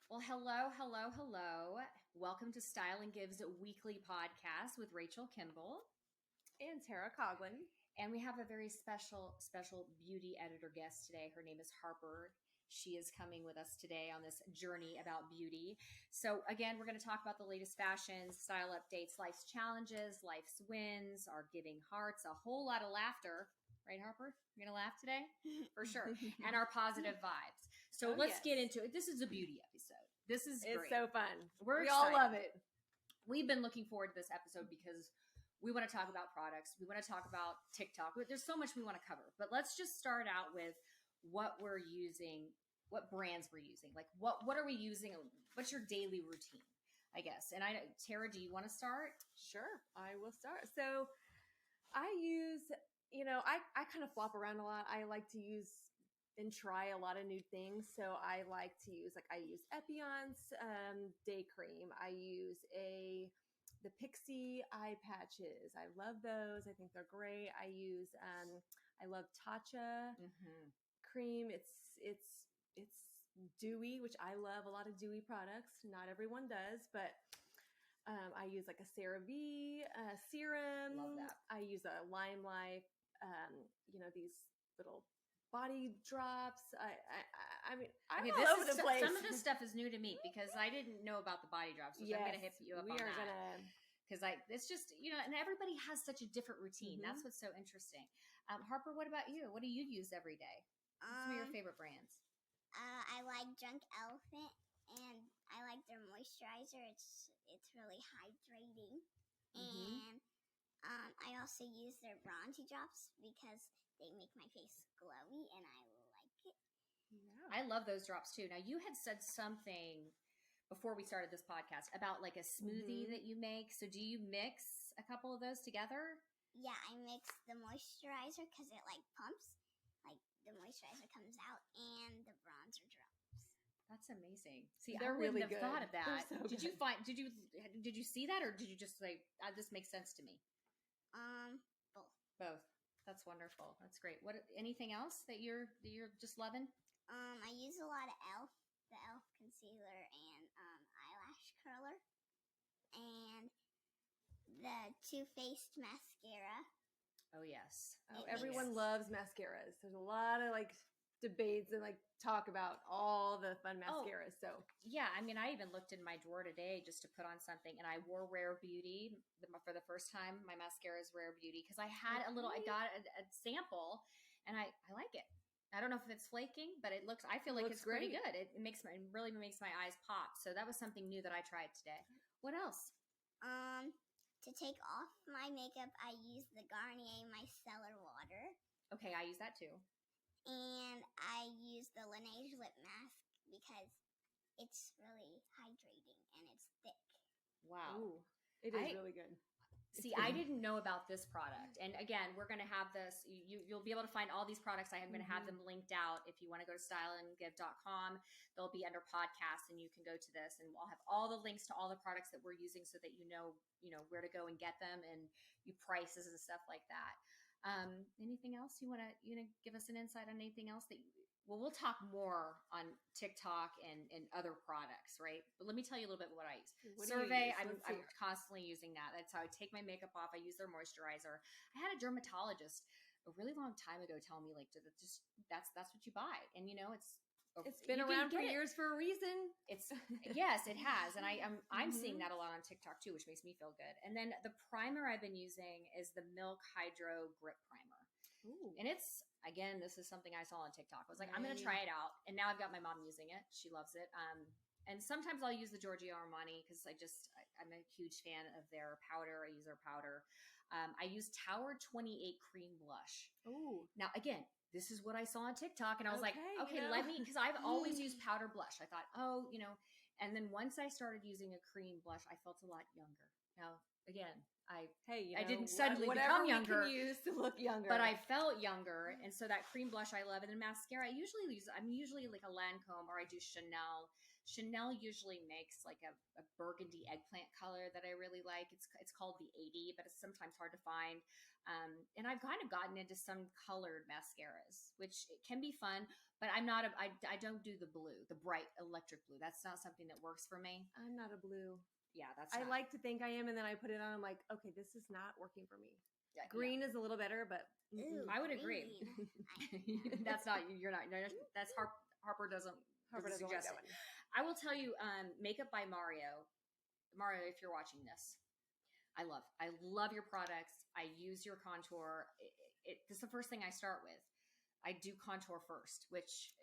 Well, hello, hello, hello. Welcome to Style and Gives weekly podcast with Rachel Kimball. And Tera Coughlin. And we have a very special beauty editor guest today. Her name is Harper. She is coming with us today on this journey about beauty. So again, we're going to talk about the latest fashions, style updates, life's challenges, life's wins, our giving hearts, a whole lot of laughter. Right, Harper? You're going to laugh today? For sure. And our positive vibes. So let's get into it. This is a beauty episode. This is It's great. so fun. We all love it. We've been looking forward to this episode because we want to talk about products. We want to talk about TikTok. There's so much we want to cover. But let's just start out with what we're using, what brands we're using. Like what are we using? What's your daily routine, I guess? And Tera, do you want to start? Sure, I will start. So I use, I kind of flop around a lot. I like to use and try a lot of new things. So I like to use, I use Epion's day cream. I use the Pixie eye patches. I love those. I think they're great. I love Tatcha cream. It's dewy, which I love a lot of dewy products. Not everyone does, but I use a CeraVe serum. Love that. I use a Limelight, these little body drops. I'm all over the place. Some of this stuff is new to me because I didn't know about the body drops. So yes, I'm going to hit you up on that. Because it's just, and everybody has such a different routine. That's what's so interesting. Harper, what about you? What do you use every day? What's some of your favorite brands? I like Drunk Elephant, and I like their moisturizer. It's really hydrating. And I also use their bronzy drops because they make my face glowy, and I like it. Yeah. I love those drops too. Now, you had said something before we started this podcast about a smoothie that you make. So do you mix a couple of those together? Yeah, I mix the moisturizer because it pumps. The moisturizer comes out and the bronzer drops. That's amazing. See, They're I wouldn't really have good. thought of that. So did you see that, or did you just say, this makes sense to me? Both. That's wonderful. That's great. Anything else that you're just loving? I use a lot of the e.l.f. concealer and eyelash curler, and the Too Faced mascara. Oh yes. Everyone loves mascaras. There's a lot of debates and talk about all the fun mascaras. So yeah, I even looked in my drawer today just to put on something, and I wore Rare Beauty for the first time. My mascara is Rare Beauty because I had I got a sample, and I like it. I don't know if it's flaking, but I feel like it's pretty good. It really makes my eyes pop. So that was something new that I tried today. What else? To take off my makeup, I use the Garnier Micellar Water. Okay, I use that too. And I use the Laneige Lip Mask because it's really hydrating and it's thick. Wow. Ooh, it is really good. See, I didn't know about this product. And again, we're going to have this. You'll be able to find all these products. I'm going to have them linked out. If you want to go to styleandgive.com, they'll be under podcasts, and you can go to this. And we'll have all the links to all the products that we're using so that you know where to go and get them, and prices and stuff like that. Anything else you want to give us an insight on anything else we'll talk more on TikTok and other products, right? But let me tell you a little bit what I use. Cerve, I'm constantly using that. That's how I take my makeup off. I use their moisturizer. I had a dermatologist a really long time ago tell me that's what you buy, and it's been around for years for a reason. Yes, it has, and I'm seeing that a lot on TikTok too, which makes me feel good. And then the primer I've been using is the Milk Hydro Grip Primer. Ooh. And this is something I saw on TikTok. I was like, I'm going to try it out. And now I've got my mom using it. She loves it. And sometimes I'll use the Giorgio Armani because I'm a huge fan of their powder. I use their powder. I use Tower 28 Cream Blush. Ooh. Now, again, this is what I saw on TikTok. And I was let me, because I've always used powder blush. I thought, and then once I started using a cream blush, I felt a lot younger. Now, again, I didn't suddenly become younger. We can use to look younger, but I felt younger, and so that cream blush I love. And then mascara, I'm usually like a Lancome, or I do Chanel Chanel usually makes like a burgundy eggplant color that I really like. It's called the 80, but it's sometimes hard to find. And I've kind of gotten into some colored mascaras, which it can be fun, but I don't do the blue, the bright electric blue. That's not something that works for me. I'm not a blue. Yeah, I like to think I am, and then I put it on. I'm like, okay, this is not working for me. Yeah, green is a little better, but Ooh, I would agree. That's not you're not. No, that's Harper doesn't suggest like it. I will tell you, Makeup by Mario. Mario, if you're watching this, I love your products. I use your contour. This is the first thing I start with. I do contour first, which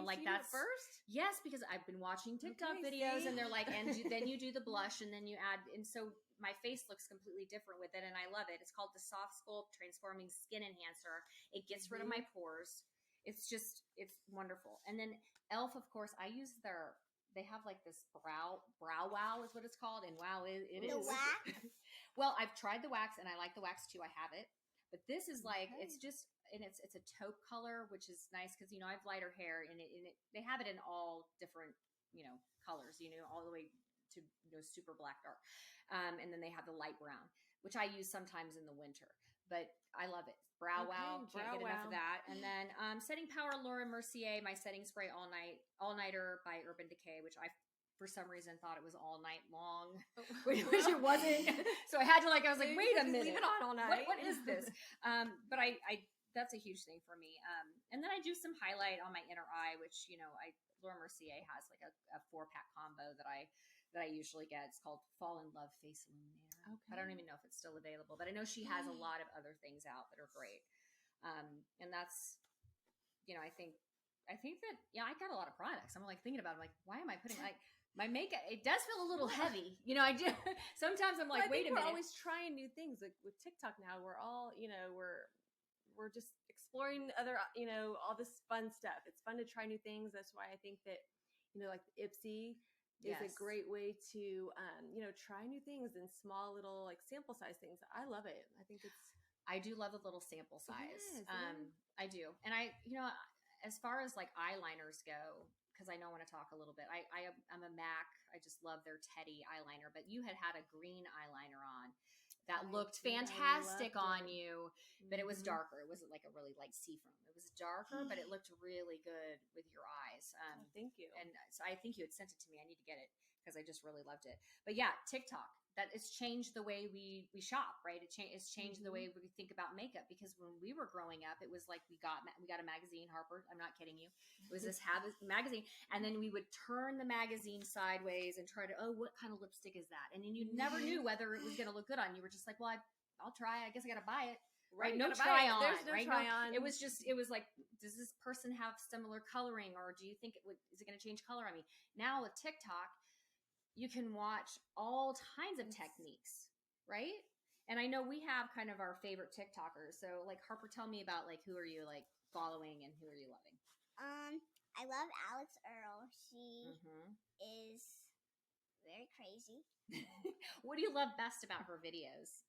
like that's first. Yes, because I've been watching TikTok videos, and they're like, then you do the blush, and then you add, and so my face looks completely different with it, and I love it. It's called the Soft Sculpt Transforming Skin Enhancer. It gets rid of my pores. It's wonderful. And then Elf, of course, I use they have like this brow wow is what it's called, and wow it is. The wax? Well, I've tried the wax, and I like the wax too. I have it, but this is like it's just, and it's a taupe color, which is nice because I have lighter hair, and they have it in all different colors, all the way to super black dark, and then they have the light brown, which I use sometimes in the winter, but I love it. Brow wow, can't get enough of that. And then setting power, Laurent Mercier, my setting spray all nighter by Urban Decay, which I for some reason thought it was all night long, which it wasn't. So I had to I was like, wait a minute, leave it on all night. What is this? But I that's a huge thing for me. And then I do some highlight on my inner eye, which Laurent Mercier has like a 4-pack combo that I usually get. It's called Fall in Love Face Illuminator. Okay. I don't even know if it's still available, but I know she has a lot of other things out that are great. And that's, I think that, I got a lot of products. I'm like thinking about it. I'm like, why am I putting my makeup? It does feel a little heavy. I do. Sometimes I'm like, wait a minute. We're always trying new things. Like with TikTok now, we're all, we're just exploring other, all this fun stuff. It's fun to try new things. That's why I think that, like Ipsy is a great way to, try new things and small little sample size things. I love it. I think I do love a little sample size. Yes, I do. And as far as eyeliners go, because I know I want to talk a little bit. I'm a MAC. I just love their Teddy eyeliner, but you had a green eyeliner on that looked fantastic on you, but it was darker. It wasn't like a really light seafoam. It was darker, but it looked really good with your eyes. Thank you. And so I think you had sent it to me. I need to get it because I just really loved it. But yeah, TikTok, that it's changed the way we shop, right? It's changed the way we think about makeup, because when we were growing up, it was like we got a magazine, Harper. I'm not kidding you. It was this magazine, and then we would turn the magazine sideways and try to, what kind of lipstick is that? And then you never knew whether it was going to look good on you. You were just like, well, I'll try. I guess I got to buy it. Right? No try on. There's no right? try on. It was like, does this person have similar coloring, or do you think is it going to change color on me? Now with TikTok, you can watch all kinds of techniques, right? And I know we have kind of our favorite TikTokers. So Harper, tell me about who are you following and who are you loving? I love Alex Earl. She is very crazy. What do you love best about her videos?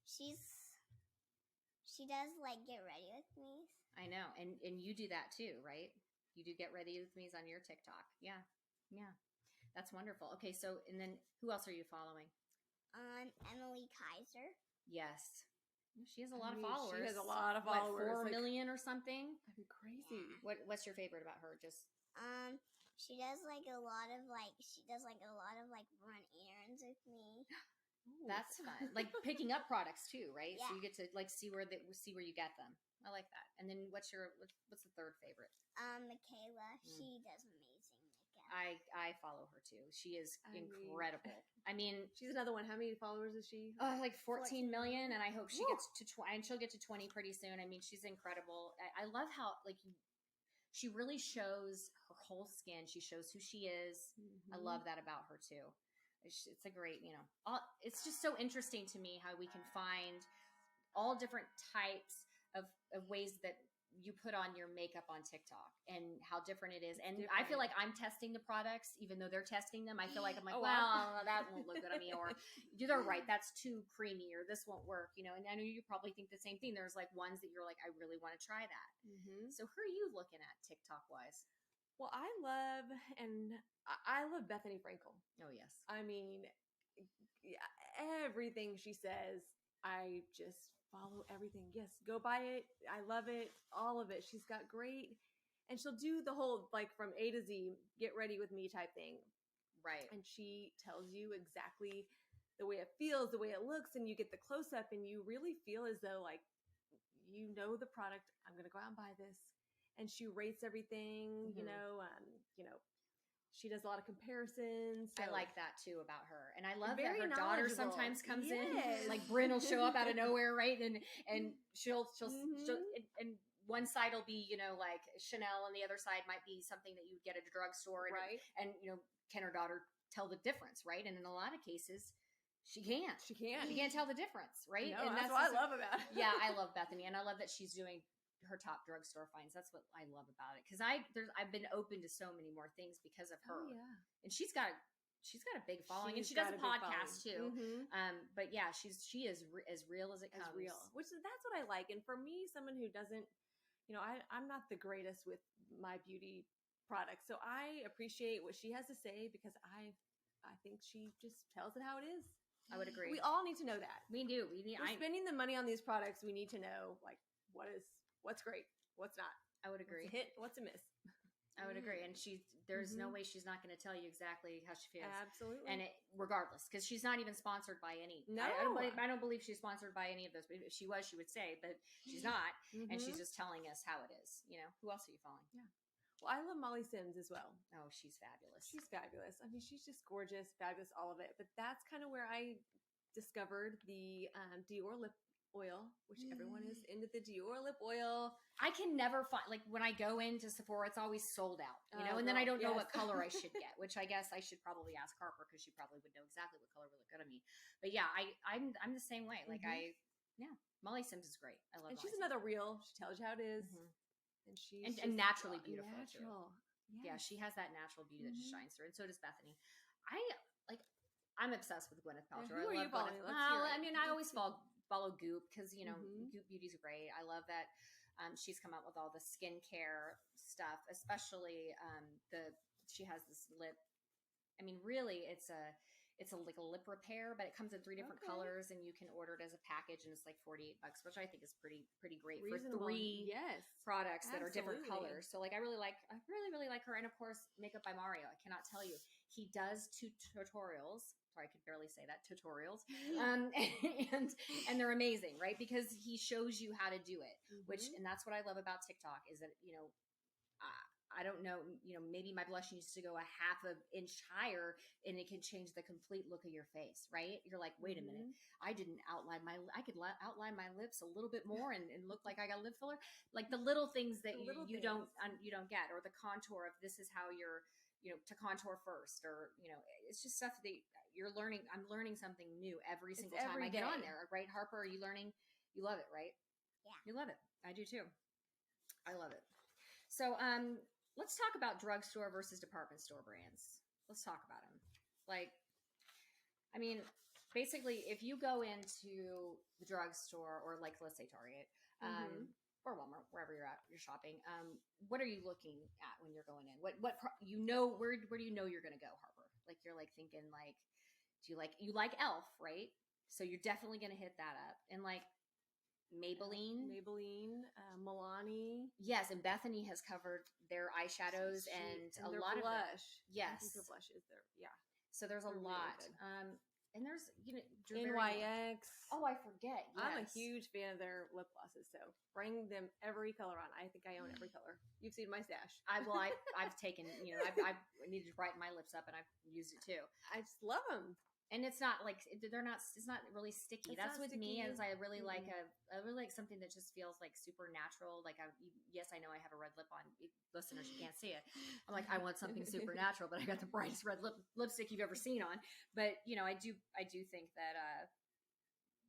She does get ready with me. I know. And you do that too, right? You do get ready with me's on your TikTok. Yeah. Yeah. That's wonderful. Okay, so, and then who else are you following? Emily Kaiser. Yes. She has a lot of followers. She has a lot of followers. 4 million or something? That'd be crazy. Yeah. What's your favorite about her? Just she does a lot of run errands with me. Ooh. That's fun. Picking up products too, right? Yeah. So you get to see where you get them. I like that. And then what's the third favorite? Michaela. She does amazing makeup. I follow her too. She is incredible. I mean, she's another one. How many followers is she? 14 million, and I hope she gets to 20, and she'll get to 20 pretty soon. I mean, she's incredible. I love how she really shows her whole skin. She shows who she is. I love that about her too. It's a great, it's just so interesting to me how we can find all different types of ways that you put on your makeup on TikTok and how different it is. And I feel like I'm testing the products, even though they're testing them. I feel like I'm like, that won't look good on me. Or they're right, that's too creamy, or this won't work, And I know you probably think the same thing. There's ones that you're like, I really want to try that. So who are you looking at TikTok wise? Well, I love Bethany Frankel. Oh yes. I mean, everything she says, I just follow everything. Yes, go buy it. I love it. All of it. She's got great, and she'll do the whole like from A to Z, get ready with me type thing. Right. And she tells you exactly the way it feels, the way it looks, and you get the close up, and you really feel as though like you know the product. I'm gonna go out and buy this. And she rates everything. Mhm. She does a lot of comparisons. So. I like that too about her, and I love that Very her daughter knowledgeable. sometimes comes Yes. in. Like Bryn will show up out of nowhere, right? And she'll and one side will be like Chanel, and the other side might be something that you would get at a drugstore, and, Right. And can her daughter tell the difference, right? And in a lot of cases, she can't. She can't. She can't tell the difference, right? No, and that's what I love about it. Yeah, I love Bethany, and I love that she's doing her top drugstore finds. That's what I love about it, because I've been open to so many more things because of her. Oh, yeah. And she's got a big following, and she She's does got a big podcast too. Mm-hmm. But yeah, she is as real as it comes. As real, that's what I like. And for me, someone who doesn't, I'm not the greatest with my beauty products, so I appreciate what she has to say because I think she just tells it how it is. I would agree. We all need to know that. We do. We need. We're spending the money on these products. We need to know like what's great, what's not. I would agree. What's a hit, what's a miss. I would agree. And there's no way she's not going to tell you exactly how she feels. Absolutely. And regardless, because she's not even sponsored by any. No. I don't believe she's sponsored by any of those. But if she was, she would say, but she's not. And she's just telling us how it is. Who else are you following? Yeah. Well, I love Molly Sims as well. Oh, she's fabulous. She's fabulous. I mean, she's just gorgeous, fabulous, all of it. But that's kind of where I discovered the Dior lip oil, which everyone is into the Dior lip oil. I can never find, like when I go into Sephora, it's always sold out, and then I don't know what color I should get, which I guess I should probably ask Harper because she probably would know exactly what color would look good on me. But yeah, I'm the same way. Like Molly Sims is great. I love. And Molly she's Sims. another real. She tells you how it is, and she's and naturally beautiful natural. too. Yeah, she has that natural beauty that just shines through, and so does Bethany. I'm obsessed with Gwyneth Paltrow. Who are you following? I always follow Goop because Goop Beauty's great. I love that she's come out with all the skincare stuff, especially she has this lip. I mean, really, it's like a lip repair, but it comes in 3 different colors, and you can order it as a package, and it's like $48, which I think is pretty great reasonable. For 3 products that are different Absolutely. colors. So like I really like her, and of course Makeup by Mario. I cannot tell you, he does tutorials. Sorry, I could barely say that, tutorials. And they're amazing, right? Because he shows you how to do it, and that's what I love about TikTok is that, I don't know, maybe my blush needs to go a half an inch higher and it can change the complete look of your face, right? You're like, wait a minute, I could outline my lips a little bit more and look like I got lip filler. Like the little things that you don't get, or the contour of this is how you're, to contour first, or, it's just stuff that you're learning. I'm learning something new every single time I get on there, right? Harper, are you learning? You love it, right? Yeah. You love it. I do too. I love it. So, let's talk about drugstore versus department store brands. Let's talk about them. Like, I mean, basically, if you go into the drugstore, or like, let's say Target, or Walmart, wherever you're at, you're shopping. What are you looking at when you're going in? Where do you know you're going to go, Harper? Like, you're like thinking like, you like e.l.f., right? So you're definitely going to hit that up. And like Maybelline, Milani. Yes, and Bethany has covered their eyeshadows and a their lot blush. of yes, I think the blush is there. Yeah. So there's a They're lot. Really and there's NYX. Oh, I forget. Yes. I'm a huge fan of their lip glosses, so bring them every color on. I think I own every color. You've seen my stash. I've taken, I needed to brighten my lips up, and I've used it too. I just love them. And it's not like it's not really sticky. That's with me, as I really like I really like something that just feels like super natural. Like yes, I know I have a red lip on. Listeners, you can't see it. I'm like, I want something super natural, but I got the brightest red lipstick you've ever seen on. But I do think that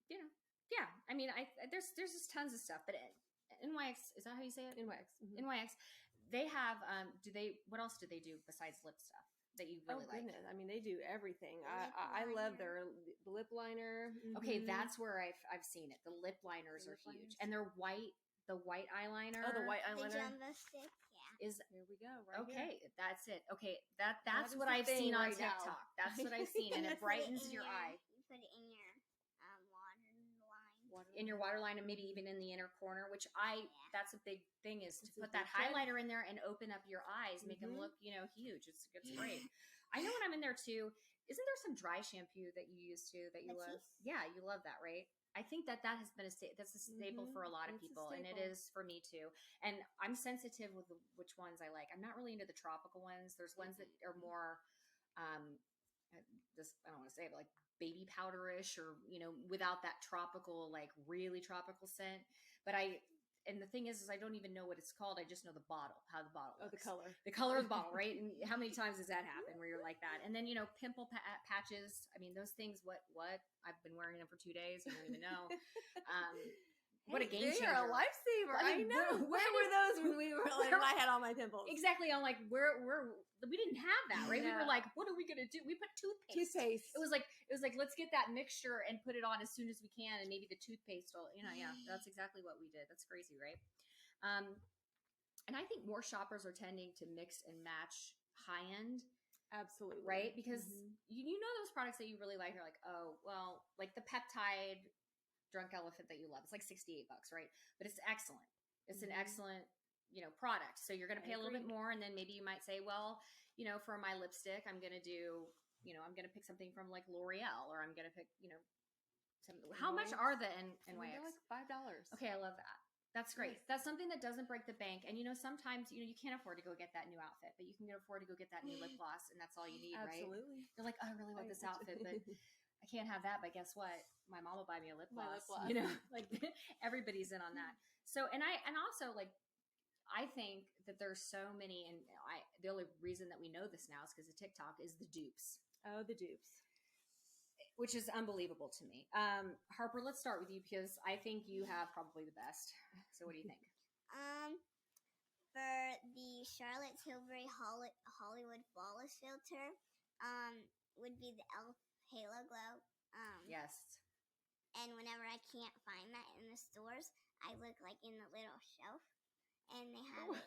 yeah. I mean, there's just tons of stuff. But NYX, is that how you say it? NYX. NYX. They have what else do they do besides lip stuff that you really like? Goodness. I mean, they do everything. I love their lip liner. Okay, that's where I've seen it. The lip liners are huge, and they're white. The white eyeliner. Oh, the white The eyeliner. jumbo stick, is Here we go. Right okay. here. That's it. Okay, That that's is what the I've thing seen on right now. TikTok. That's what I've seen, and it Put it brightens your eye. You put it in your water line. In your waterline and maybe even in the inner corner, which that's a big thing is to It's a put that big trend. highlighter in there and open up your eyes, make them look, huge. It's great. I know when I'm in there too. Isn't there some dry shampoo that you use too that you love? Matisse? Yeah, you love that, right? I think that has been that's a staple for a lot of It's a people, and it staple. is for me too. And I'm sensitive with which ones I like. I'm not really into the tropical ones. There's ones that are more, just I don't want to say it, but like baby powderish or without that tropical, like really tropical scent. But and the thing is I don't even know what it's called. I just know the bottle, how the bottle looks. The color of the bottle, right? And how many times does that happen where you're like that? And then pimple patches. I mean, those things. What? I've been wearing them for 2 days. I don't even know. What a game changer! They are a lifesaver. I mean, know. Where were those when we were like? When I had all my pimples. Exactly. I'm like, we didn't have that, right? We No. were like, what are we gonna do? We put toothpaste. It was like let's get that mixture and put it on as soon as we can, and maybe the toothpaste will, yeah. That's exactly what we did. That's crazy, right? And I think more shoppers are tending to mix and match high end. Absolutely. Right? Because you know those products that you really like, you're like, oh, well, like the peptide drunk elephant that you love. It's like $68, right? But it's excellent. It's an excellent, product. So you're going to pay a little bit more. And then maybe you might say, well, for my lipstick, I'm going to do, I'm going to pick something from like L'Oreal, or I'm going to pick, how much are the NYX? They're like $5. Okay. I love that. That's great. Yes. That's something that doesn't break the bank. And sometimes you can't afford to go get that new outfit, but you can afford to go get that new lip gloss, and that's all you need, right? Absolutely. You're like, oh, I really want this outfit, but I can't have that. But guess what? My mom will buy me a lip gloss. Like everybody's in on that. So, and also like, I think that there's so many, and the only reason that we know this now is because of TikTok, is the dupes. Oh, the dupes. Which is unbelievable to me. Harper, let's start with you because I think you have probably the best. So what do you think? For the Charlotte Tilbury Hollywood Flawless filter, would be the e.l.f. Halo Glow. Yes. And whenever I can't find that in the stores, I look like in the little shelf, and they have it.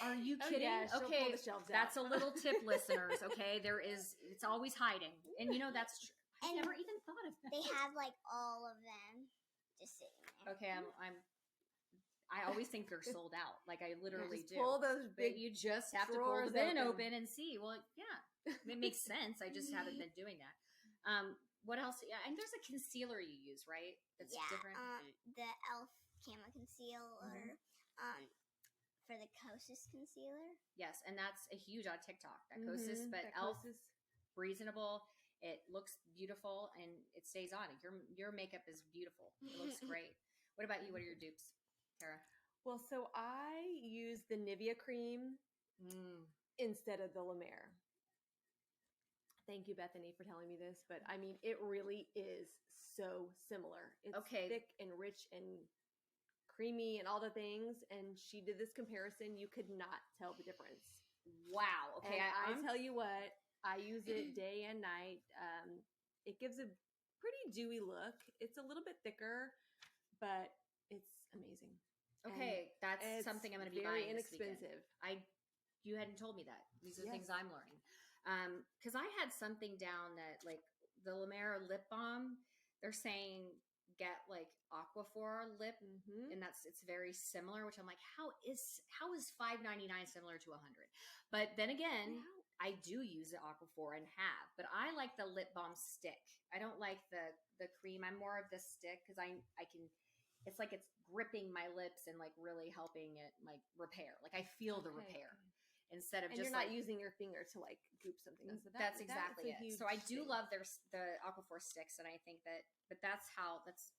Are you kidding? Yeah, okay, pull the shelves that's out. a little tip, listeners. Okay, it's always hiding, and that's true. I never even thought of that. They have like all of them just sitting there. Okay, I always think they're sold out. Like I literally do. Pull those big. But you just have to pull the bin open and see. Well, yeah, it makes sense. I just haven't been doing that. What else? Yeah, and there's a concealer you use, right? That's different. The e.l.f. Camo Concealer. For the Kosas concealer. Yes, and that's a huge on TikTok. That Kosas, but e.l.f. reasonable. It looks beautiful and it stays on. Your makeup is beautiful. It looks great. What about you? What are your dupes, Tera? Well, so I use the Nivea cream instead of the La Mer. Thank you, Bethany, for telling me this. But I mean, it really is so similar. It's thick and rich and creamy and all the things. And she did this comparison. You could not tell the difference. Wow. Okay. I tell you what, I use it day and night. It gives a pretty dewy look. It's a little bit thicker, but it's amazing. Okay, that's something I'm going to be buying. Very inexpensive. You hadn't told me that. These are things I'm learning. Because I had something down that like the La Mer lip balm. They're saying get like Aquaphor lip, and it's very similar. Which I'm like, how is $5.99 similar to $100? But then again. Yeah. I do use the Aquaphor and have, but I like the lip balm stick. I don't like the cream. I'm more of the stick because I can. It's like it's gripping my lips and like really helping it like repair. Like I feel the repair instead of just you're not using your finger to like goop something. So that's exactly it. So I do love the Aquaphor sticks, and I think but that's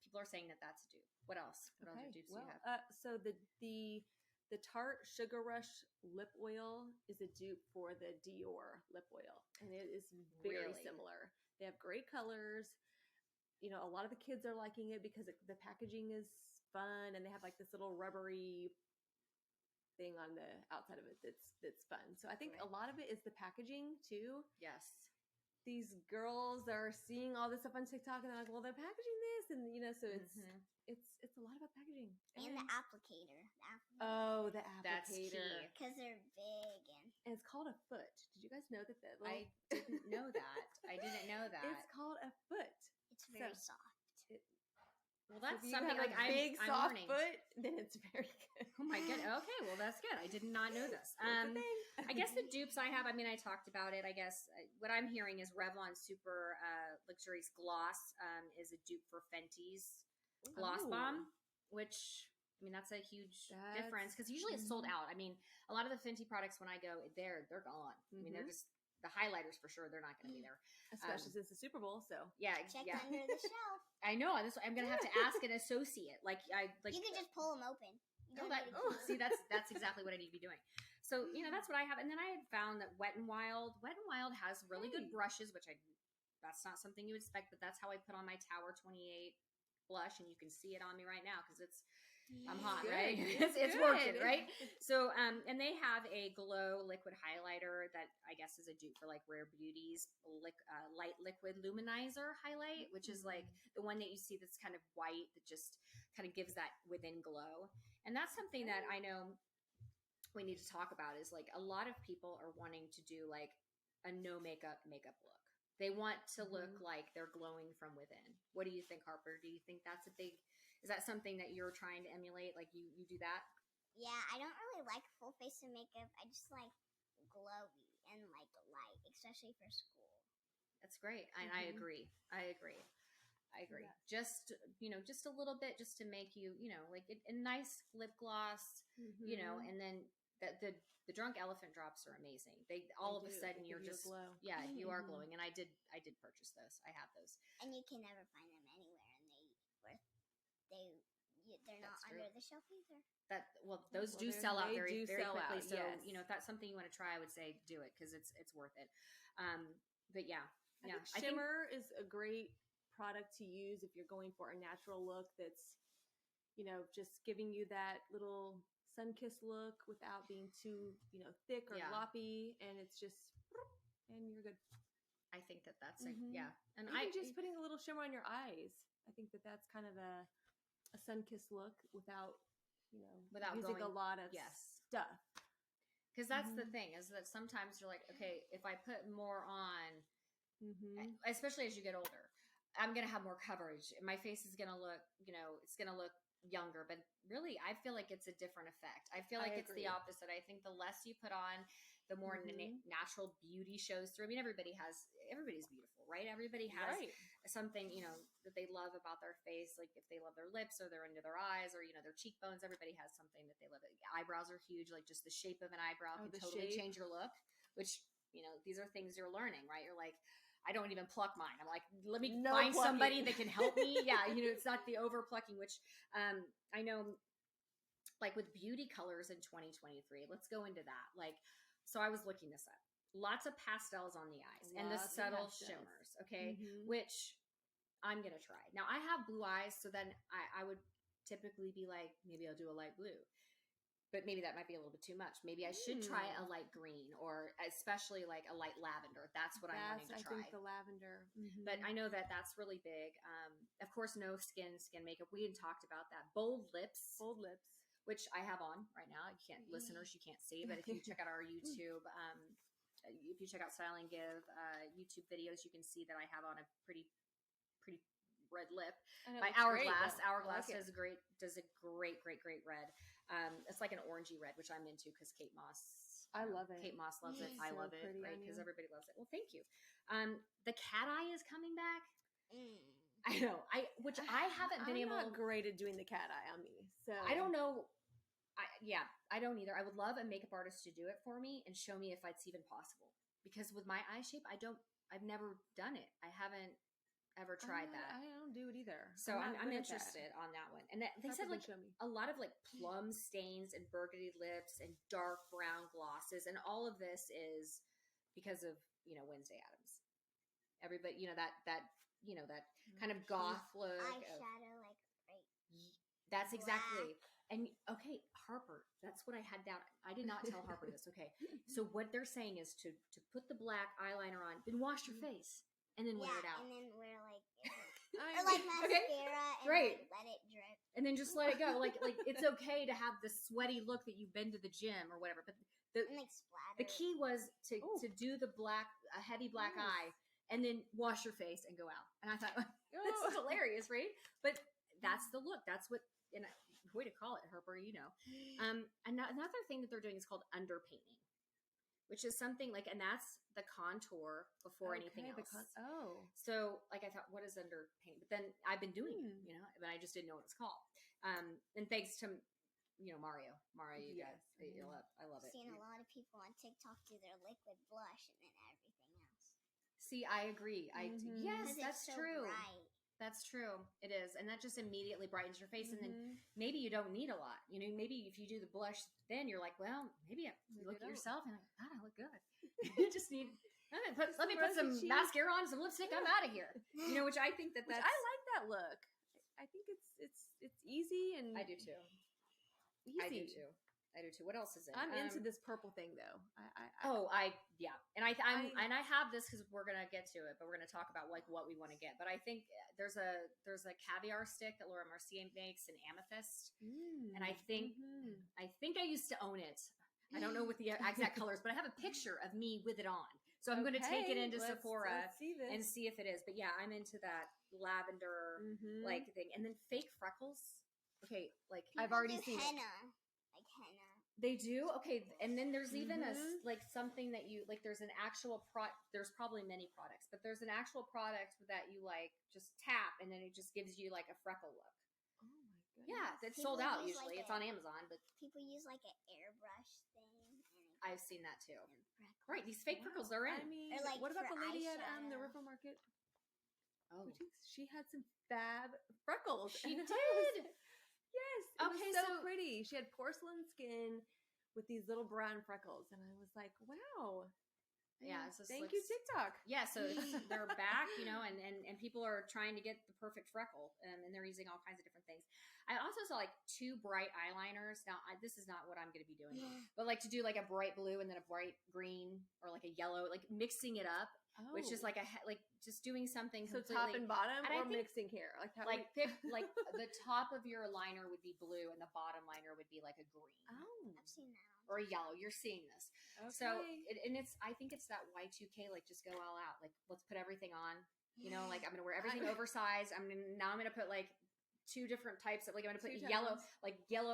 people are saying that that's a dupe. What else? What other dupes do you have? So the Tarte Sugar Rush lip oil is a dupe for the Dior lip oil, and it is very similar. They have great colors. A lot of the kids are liking it because the packaging is fun, and they have like this little rubbery thing on the outside of it that's fun. So I think a lot of it is the packaging too. Yes. these girls are seeing all this stuff on TikTok and they're like, well, they're packaging this, and so it's a lot about packaging and the applicator. Oh, the That's applicator. Because they're big And it's called a foot. Did you guys know that? I didn't know that. I didn't know that. It's called a foot. It's very soft. Well, that's if you something have like a big I'm soft learning. foot, then it's very good. Oh my goodness. Okay, well that's good. I did not know this. It's a thing. I guess the dupes I have. I mean, I talked about it. I guess what I'm hearing is Revlon Super Luxurious Gloss is a dupe for Fenty's Gloss Bomb, which I mean that's a huge difference because usually it's sold out. I mean, a lot of the Fenty products when I go, they're gone. I mean, they're just the highlighters for sure. They're not going to be there, especially since the Super Bowl. So check under the shelf. I know. I'm going to have to ask an associate. Like you can just pull them open. See, that's exactly what I need to be doing. So that's what I have. And then I had found that Wet n Wild has really good brushes, which that's not something you would expect, but that's how I put on my Tower 28 blush, and you can see it on me right now because I'm hot, right? It's working, right? So, and they have a glow liquid highlighter that I guess is a dupe for like Rare Beauty's light liquid luminizer highlight, which is like the one that you see that's kind of white that just kind of gives that within glow. And that's something that I know we need to talk about is like a lot of people are wanting to do like a no makeup look. They want to look like they're glowing from within. What do you think, Harper? Do you think that's is that something that you're trying to emulate? Like you do that? Yeah, I don't really like full face of makeup. I just like glowy and like light, especially for school. That's great. And I agree. Yeah. Just, just a little bit just to make you, like a nice lip gloss, and then the Drunk Elephant drops are amazing. They all of a sudden you're just glow. Yeah, you are glowing. And I did purchase those. I have those. And you can never find them anywhere, and they're not under the shelf either. Those do sell out very quickly. Out, so if that's something you want to try, I would say do it because it's worth it. But yeah, I think shimmer is a great product to use if you're going for a natural look that's just giving you that little sun-kissed look without being too thick or gloppy, and it's just and you're good. I think that's and even just putting a little shimmer on your eyes. I think that's kind of a sun-kissed look without using a lot of stuff. Because that's the thing is that sometimes you're like, okay, if I put more on, especially as you get older, I'm going to have more coverage. My face is going to look, it's going to look younger, but really I feel like it's a different effect. I feel like it's the opposite. I think the less you put on, the more natural beauty shows through. I mean, everybody's beautiful, right? Everybody has something, that they love about their face. Like if they love their lips or they're into their eyes or, their cheekbones, everybody has something that they love. Eyebrows are huge. Like just the shape of an eyebrow can totally change your look, which, these are things you're learning, right? You're like, I don't even pluck mine. I'm like, let me find somebody that can help me. Yeah. It's not the over plucking, which, I know like with beauty colors in 2023, let's go into that. Like, so I was looking this up. Lots of pastels on the eyes and the subtle shimmers, okay, which I'm going to try. Now, I have blue eyes, so then I would typically be like, maybe I'll do a light blue. But maybe that might be a little bit too much. Maybe I should try a light green or especially like a light lavender. That's what I'm wanting to try. I think the lavender. But I know that's really big. Of course, no skin makeup. We had talked about that. Bold lips. Which I have on right now. You can't, listeners, you can't see, but if you check out our YouTube, if you check out Style and Give YouTube videos, you can see that I have on a pretty red lip. My Hourglass. Hourglass does a great red. It's like an orangey red, which I'm into because Kate Moss. I love it. Kate Moss loves it. I love it, right? Because everybody loves it. Well, thank you. The cat eye is coming back. I know. I haven't been able. I'm not great at doing the cat eye on me, so I don't know. I don't either. I would love a makeup artist to do it for me and show me if it's even possible. Because with my eye shape, I've never done it. I haven't ever tried that. I don't do it either. So I'm interested on that one. And they said like a lot of like plum stains and burgundy lips and dark brown glosses, and all of this is because of Wednesday Addams. Everybody, that kind of goth look. Eyeshadow, like right. That's exactly. And okay, Harper, that's what I had down. I did not tell Harper this. Okay, so what they're saying is to put the black eyeliner on, then wash your face, and then wear it out. And then wear like or like mascara and great. like, let it drip. And then just let it go. Like it's okay to have the sweaty look that you've been to the gym or whatever. But And like splatter. the key was to do the a heavy black eye, and then wash your face and go out. And I thought, this is hilarious, right? But that's the look. That's what, and way to call it, Harper, you know. Another thing that they're doing is called underpainting, which is something like, and that's the contour before anything else. So like I thought, what is underpaint? But then I've been doing it, you know, but I just didn't know what it's called. And thanks to, you know, Mario, you guys, I love it. Seen a lot of people on TikTok do their liquid blush and then everything else. See, I agree. Yes, that's so true. Bright. That's true. It is. And that just immediately brightens your face. And then maybe you don't need a lot. You know, maybe if you do the blush, then you're like, well, maybe you look at yourself and like, God, I look good. You just need, let me put some mascara on, some lipstick. I'm out of here. You know, which I think that's. I like that look. I think it's easy and. I do too. Easy. I do too. What else is it? I'm into this purple thing though. Yeah. And I have this because we're gonna get to it, but we're gonna talk about like what we want to get. But I think there's a caviar stick that Laurent Mercier makes in amethyst, and I think I used to own it. I don't know what the exact colors, but I have a picture of me with it on. So I'm going to take it into Sephora and see if it is. But yeah, I'm into that lavender like thing, and then fake freckles. Okay, like I've already seen henna. They do? Okay. And then there's even like something that you like, there's an actual there's probably many products, but there's an actual product that you like just tap and then it just gives you like a freckle look. Oh my goodness. Yeah. It's sold out usually. It's on Amazon, but people use like an airbrush thing. I've seen that too. Right. These fake freckles are in. I mean, like what about the lady at eyeshadow. the River Market? Oh, she had some fab freckles. She did. Yes. It was so pretty. She had porcelain skin with these little brown freckles. And I was like, wow. Yeah. Thank you, TikTok. Yeah. So they're back, you know, and people are trying to get the perfect freckle and they're using all kinds of different things. I also saw like 2 bright eyeliners. Now, this is not what I'm going to be doing, but like to do like a bright blue and then a bright green or like a yellow, like mixing it up. Which is like just doing something so completely, top and bottom, and or mixing hair, pick like the top of your liner would be blue and the bottom liner would be like a green. Oh, I've seen that. Or a yellow. You're seeing this. Okay. So I think it's that Y2K, like just go all out. Like let's put everything on. You know, like I'm gonna wear everything oversized. I'm gonna put like 2 different types of like I'm gonna put yellow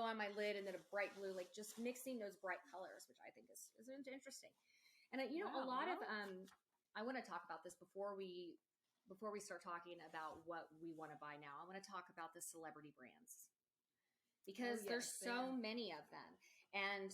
on my lid and then a bright blue. Like just mixing those bright colors, which I think is interesting. And you know, a lot of I want to talk about this before we start talking about what we want to buy now. I want to talk about the celebrity brands because there's so many of them, and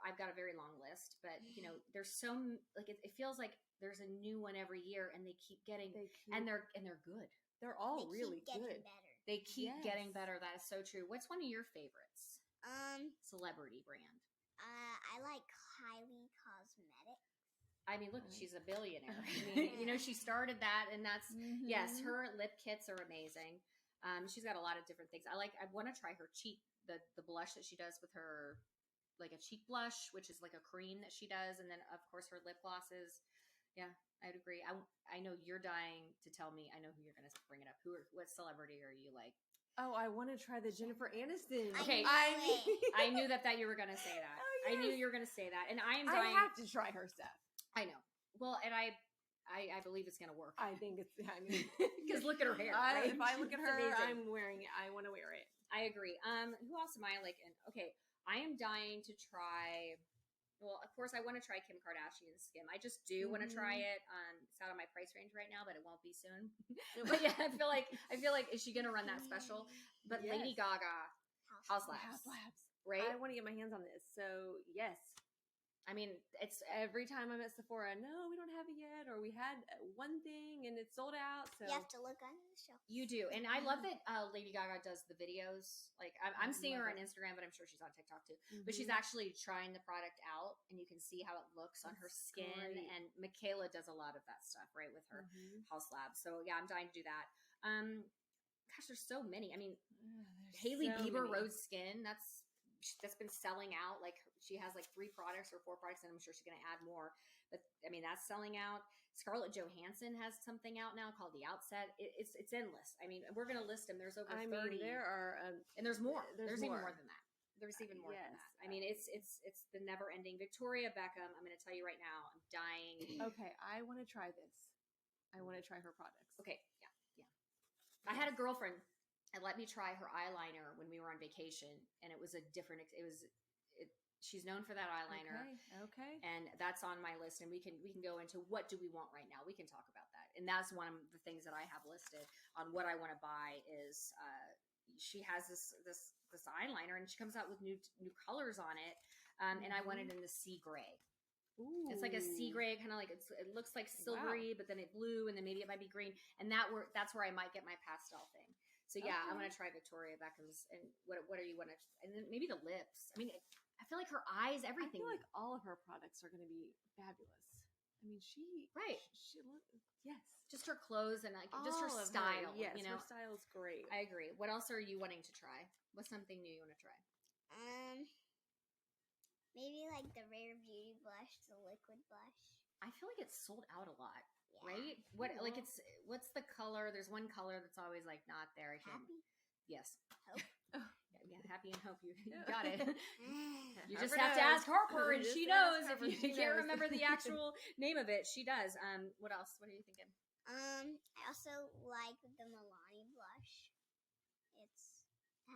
I've got a very long list, but you know, there's so like it feels like there's a new one every year, and they keep getting and they're good. They're all really good. Better. They keep getting better. That is so true. What's one of your favorites? Celebrity brand. I like Kylie Cosmetics. I mean, look, she's a billionaire. I mean, you know, she started that, and that's yes, her lip kits are amazing. She's got a lot of different things. I want to try her cheek, the blush that she does with her, like a cheek blush, which is like a cream that she does, and then of course her lip glosses. Yeah, I'd agree. I know you're dying to tell me. I know who you're going to bring it up. What celebrity are you like? Oh, I want to try the Jennifer Aniston. Okay, I knew that you were going to say that. Oh, yes. I knew you were going to say that, and I am dying. I have to try her stuff. I know. Well, and I believe it's going to work. I think it's, because look at her hair. Right? If I look at her, I'm wearing it. I want to wear it. I agree. Who else am I like? Okay, I am dying to try. Well, of course, I want to try Kim Kardashian's skin. I just do want to try it. It's out of my price range right now, but it won't be soon. But yeah, I feel like is she going to run that special? But yes. Lady Gaga, House Labs, right? I want to get my hands on this. So yes. I mean, it's every time I'm at Sephora, no, we don't have it yet, or we had one thing and it's sold out. So you have to look on the shelf. You do, and I love that Lady Gaga does the videos. Like I'm seeing her on Instagram, but I'm sure she's on TikTok too. But she's actually trying the product out, and you can see how it looks on her skin. Great. And Michaela does a lot of that stuff, right, with her House Labs. So yeah, I'm dying to do that. gosh, there's so many. I mean, There's Hailey so Bieber many. Rose Skin, that's been selling out. Like she has like 3 products or 4 products, and I'm sure she's going to add more. But I mean, that's selling out. Scarlett Johansson has something out now called The Outset. It's endless. I mean, we're going to list them. There's over 30. There are, and there's more. There's even more. more than that. There's even more than Yes. that. I mean, it's the never ending. Victoria Beckham. I'm going to tell you right now, I'm dying. Okay, I want to try this. I want to try her products. Okay, yeah. I had a girlfriend that let me try her eyeliner when we were on vacation, and it was a different. She's known for that eyeliner. Okay. And that's on my list, and we can go into what do we want right now. We can talk about that, and that's one of the things that I have listed on what I want to buy. Is she has this eyeliner, and she comes out with new colors on it, and I want it in the sea gray. Ooh. It's like a sea gray, kind of like it looks like silvery, but then it blue, and then maybe it might be green, and that's where I might get my pastel thing. So yeah, I'm gonna try Victoria Beckham's. And what do you want to? And then maybe the lips. I mean, I feel like her eyes, everything. I feel like all of her products are going to be fabulous. I mean, she yes, just her clothes and like just her style. Yes, you know, her style's great. I agree. What else are you wanting to try? What's something new you want to try? Maybe like the Rare Beauty blush, the liquid blush. I feel like it's sold out a lot, Yeah. right? What's the color? There's one color that's always like not there. I can't. Happy? Yes. Hope. Yeah, happy and hope. You got it. You just Harper have to knows. ask Harper, and Just she ask knows. Harper, If she you can't knows. remember the actual name of it, she does. What else? What are you thinking? I also like the Milani blush. It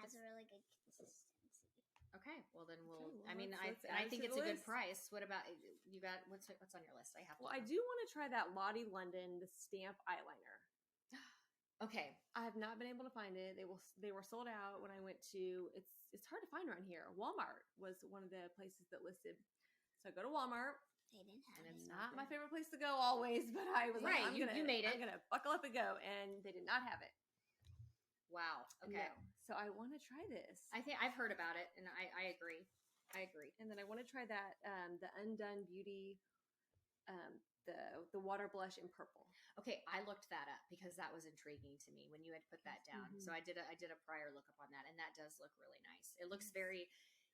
has a really good consistency. Okay, well then we'll. Okay, well, I mean, let's I add think to it's the a good list. price. What about you? Got what's on your list? I have to. Well, I do want to try that Lottie London, the stamp eyeliner. Okay, I have not been able to find it. They were sold out when I went to. It's hard to find around here. Walmart was one of the places that listed. So I go to Walmart. They didn't have And it. it's Not my favorite place to go always, but I was Right, like, you made it. I'm gonna buckle up and go, and they did not have it. wow. Okay, No. So I want to try this. I think I've heard about it, and I agree. And then I want to try that the Undone Beauty, the water blush in purple. Okay, I looked that up because that was intriguing to me when you had put that down. Mhm. So I did a prior look up on that, and that does look really nice. It looks very,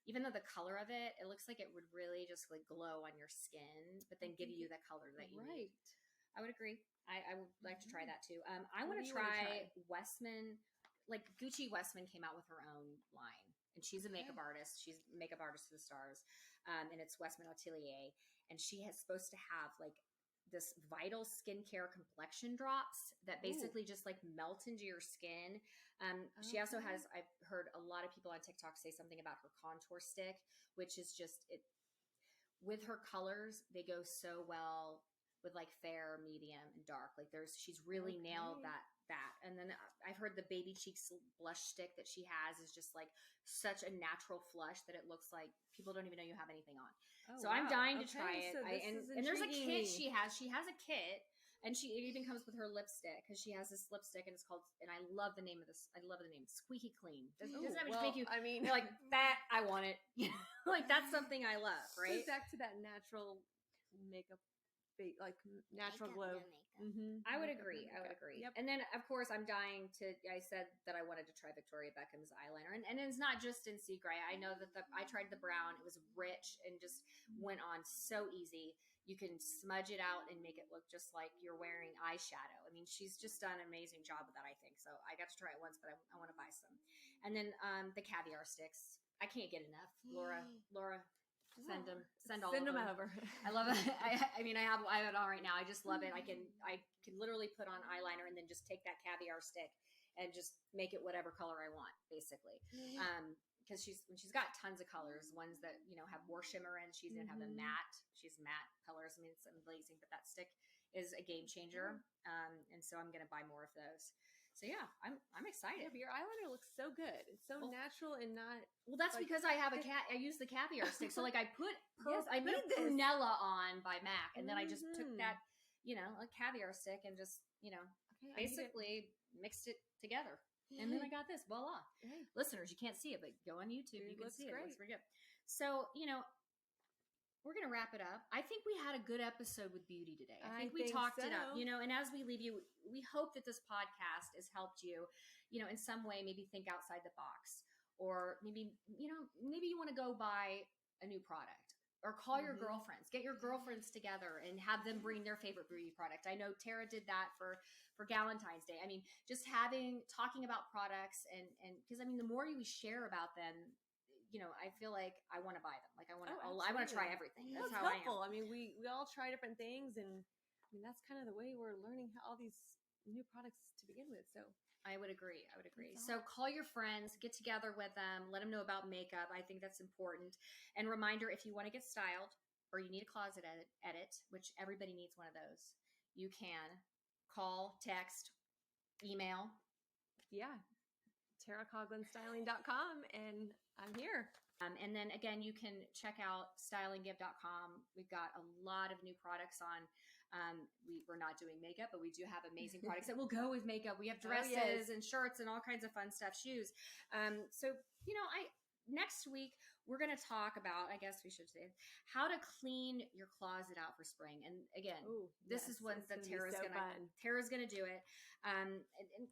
even though the color of it looks like it would really just like glow on your skin, but then give you the color that you need. I would agree. I would like to try that too. I What want do to you wanna try Westman. Like Gucci Westman came out with her own line, and she's a makeup artist. She's a makeup artist to the stars, and it's Westman Atelier, and she is supposed to have like this vital skincare complexion drops that basically just like melt into your skin. She also has, I've heard a lot of people on TikTok say something about her contour stick, which is just it. With her colors, they go so well with like fair, medium, and dark. Like she's really nailed that. And then I've heard the baby cheeks blush stick that she has is just like such a natural flush that it looks like people don't even know you have anything on. So I'm dying to try it. So And there's a kit she has. She has a kit, and it even comes with her lipstick because she has this lipstick, and it's called. And I love the name of this. I love the name, Squeaky Clean. Doesn't that just make you? I mean, You're like that. I want it. Like that's something I love, right? Goes back to that natural makeup, like natural Makeup, glow. no makeup. I would agree. Yep. And then, of course, I'm dying to. I said that I wanted to try Victoria Beckham's eyeliner, and it's not just in sea gray. I know that I tried the brown; it was rich and just went on so easy. You can smudge it out and make it look just like you're wearing eyeshadow. I mean, she's just done an amazing job with that. I think so. I got to try it once, but I want to buy some. And then the caviar sticks. I can't get enough, Laura. Send all of them over. I love it. I mean, I have it on right now. I just love it. I can literally put on eyeliner and then just take that caviar stick and just make it whatever color I want, basically. Because she's got tons of colors, ones that have more shimmer in. She's gonna have the matte. She's matte colors. I mean, it's amazing. But that stick is a game changer. And so I'm gonna buy more of those. So yeah, I'm excited. Yeah, but your eyeliner looks so good. It's so natural and not. Well, that's like, because I have I use the caviar stick. So like I put I made put this. Prunella on by MAC, and then I just took Mhm. that a caviar stick and just basically mixed it together, and then I got this. Voila, listeners, you can't see it, but go on YouTube. You can see it. It looks pretty good. So we're going to wrap it up. I think we had a good episode with beauty today. I think we think talked it up, so. you know, and as we leave you, we hope that this podcast has helped you, you know, in some way, maybe think outside the box, or maybe, you know, maybe you want to go buy a new product, or call your girlfriends, get your girlfriends together and have them bring their favorite beauty product. I know Tera did that for Valentine's Day. I mean, just talking about products and because I mean, the more we share about them, you know, I feel like I want to buy them. Like I want to try everything. That's how helpful. I am. I mean, we all try different things, and I mean that's kind of the way we're learning all these new products to begin with. So I would agree. So call your friends, get together with them, let them know about makeup. I think that's important. And reminder, if you want to get styled or you need a closet edit, which everybody needs one of those, you can call, text, email. Yeah. TeraCoughlinStyling.com, and I'm here. And then again, you can check out stylinggive.com. We've got a lot of new products on. We're not doing makeup, but we do have amazing products that will go with makeup. We have dresses and shirts and all kinds of fun stuff, shoes. So, you know, next week we're going to talk about, I guess we should say, how to clean your closet out for spring. And again, this is one that Tera's going to do it. And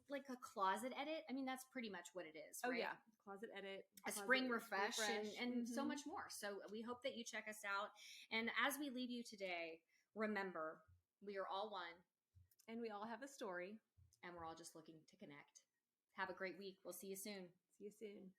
like a closet edit. I mean, that's pretty much what it is, right? Oh yeah. Closet edit, a spring refresh. And so much more. So we hope that you check us out. And as we leave you today, remember, we are all one. And we all have a story. And we're all just looking to connect. Have a great week. We'll see you soon. See you soon.